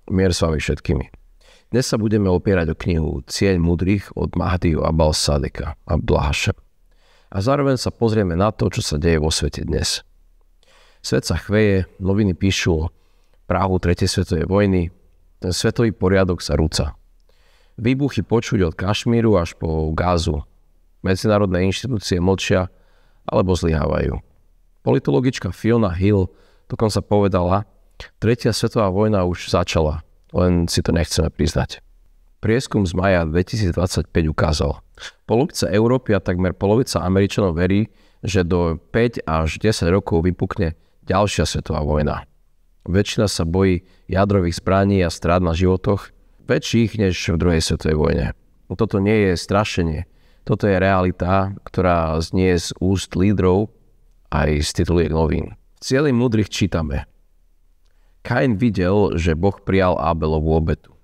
Mier s vami všetkými. Dnes sa budeme opierať o knihu Cieľ múdrych od Mahdiho Abal Sadeka Abdulláha. A zároveň sa pozrieme na to, čo sa deje vo svete dnes. Svet sa chveje, noviny píšu o prahu 3. svetovej vojny, ten svetový poriadok sa rúca. Výbuchy počuť od Kašmíru až po Gázu. Medzinárodné inštitúcie mlčia alebo zlyhávajú. Politologička Fiona Hill dokonca povedala, 3. svetová vojna už začala, len si to nechceme priznať. Prieskum z maja 2025 ukázal, polovica Európy a takmer polovica Američanov verí, že do 5 až 10 rokov vypukne ďalšia svetová vojna. Väčšina sa bojí jadrových zbraní a strát na životoch, väčších než v druhej svetovej vojne. Toto nie je strašenie, toto je realita, ktorá znie z úst lídrov aj z tituliek novín. V Cieli múdrych čítame: Kain videl, že Boh prijal Abelovú obetu.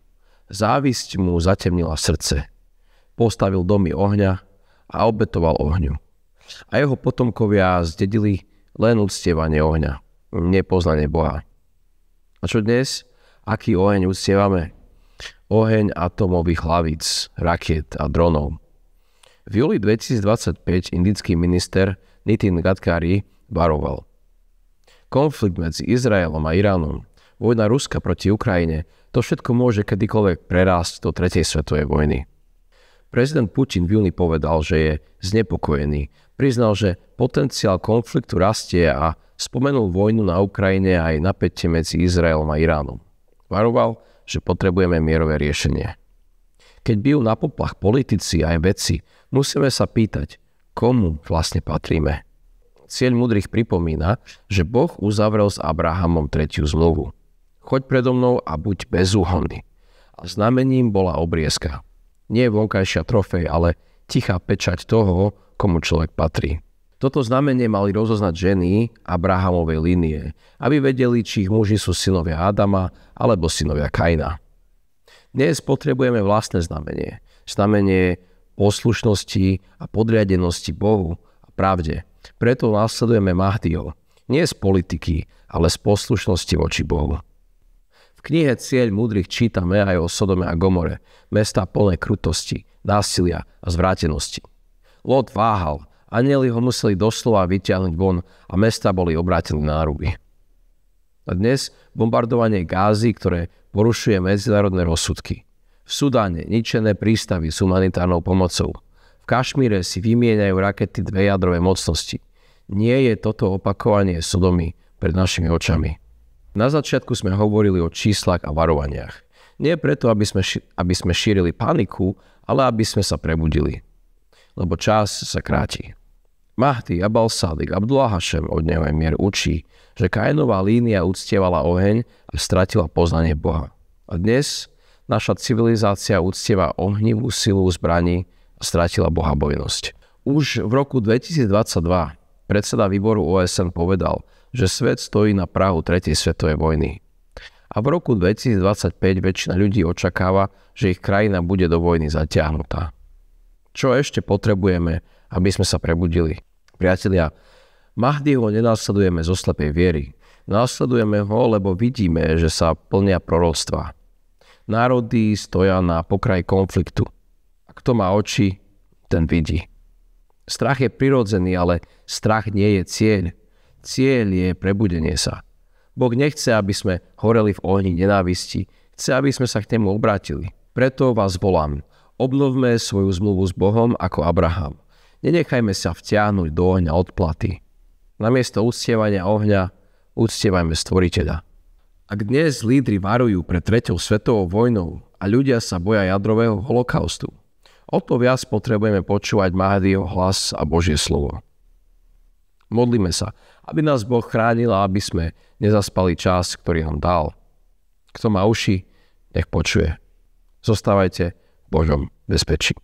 Závisť mu zatemnila srdce. Postavil domy ohňa a obetoval ohňu. A jeho potomkovia zdedili len uctievanie ohňa, nepoznanie Boha. A čo dnes? Aký oheň uctievame? Oheň atomových hlavíc, rakiet a dronov. V júli 2025 indický minister Nitin Gadkari varoval. Konflikt medzi Izraelom a Iránom, vojna Ruska proti Ukrajine, to všetko môže kedykoľvek prerásť do 3. svetovej vojny. Prezident Putin v júni povedal, že je znepokojený. Priznal, že potenciál konfliktu rastie a spomenul vojnu na Ukrajine a aj napätie medzi Izraelom a Iránom. Varoval, že potrebujeme mierové riešenie. Keď bijú na poplach politici aj vedci, musíme sa pýtať, komu vlastne patríme. Cieľ múdrych pripomína, že Boh uzavrel s Abrahamom 3. zmluvu. Choď predo mnou a buď bezúhonný. A znamením bola obriezka. Nie vonkajšia trofej, ale tichá pečať toho, komu človek patrí. Toto znamenie mali rozoznať ženy Abrahamovej línie, aby vedeli, či ich muži sú synovia Adama alebo synovia Kaina. Dnes potrebujeme vlastné znamenie. Znamenie poslušnosti a podriadenosti Bohu a pravde. Preto nasledujeme Mahdiho. Nie z politiky, ale z poslušnosti voči Bohu. V knihe Cieľ múdrych čítame aj o Sodome a Gomore, mestá plné krutosti, násilia a zvrátenosti. Lot váhal, anjeli ho museli doslova vyťahnuť von a mestá boli obrátené na ruby. A dnes bombardovanie Gázy, ktoré porušuje medzinárodné rozsudky. V Sudáne ničené prístavy s humanitárnou pomocou. V Kašmíre si vymieňajú rakety dve jadrové mocnosti. Nie je toto opakovanie Sodomy pred našimi očami. Na začiatku sme hovorili o číslach a varovaniach. Nie preto, aby sme šírili paniku, ale aby sme sa prebudili. Lebo čas sa kráti. Mahdi Abal Sadek Abdulláha od neho je mier učí, že Kainová línia uctievala oheň a stratila poznanie Boha. A dnes naša civilizácia uctieva ohnivú silu zbraní a stratila bohabojnosť. Už v roku 2022 predseda výboru OSN povedal, že svet stojí na prahu 3. svetovej vojny. A v roku 2025 väčšina ľudí očakáva, že ich krajina bude do vojny zatiahnutá. Čo ešte potrebujeme, aby sme sa prebudili? Priatelia, Mahdiho nenásledujeme zo slepej viery. Následujeme ho, lebo vidíme, že sa plnia proroctvá. Národy stoja na pokraji konfliktu. A kto má oči, ten vidí. Strach je prirodzený, ale strach nie je cieľ. Cieľ je prebudenie sa. Boh nechce, aby sme horeli v ohni nenávisti. Chce, aby sme sa k nemu obrátili. Preto vás volám. Obnovme svoju zmluvu s Bohom ako Abraham. Nenechajme sa vtiahnuť do ohňa odplaty. Namiesto uctievania ohňa, uctievajme Stvoriteľa. Ak dnes lídri varujú pred 3. svetovou vojnou a ľudia sa boja jadrového holokaustu, o to viac potrebujeme počúvať Mahdiho hlas a Božie slovo. Modlíme sa, aby nás Boh chránil a aby sme nezaspali čas, ktorý nám dal. Kto má uši, nech počuje. Zostávajte v Božom bezpečí.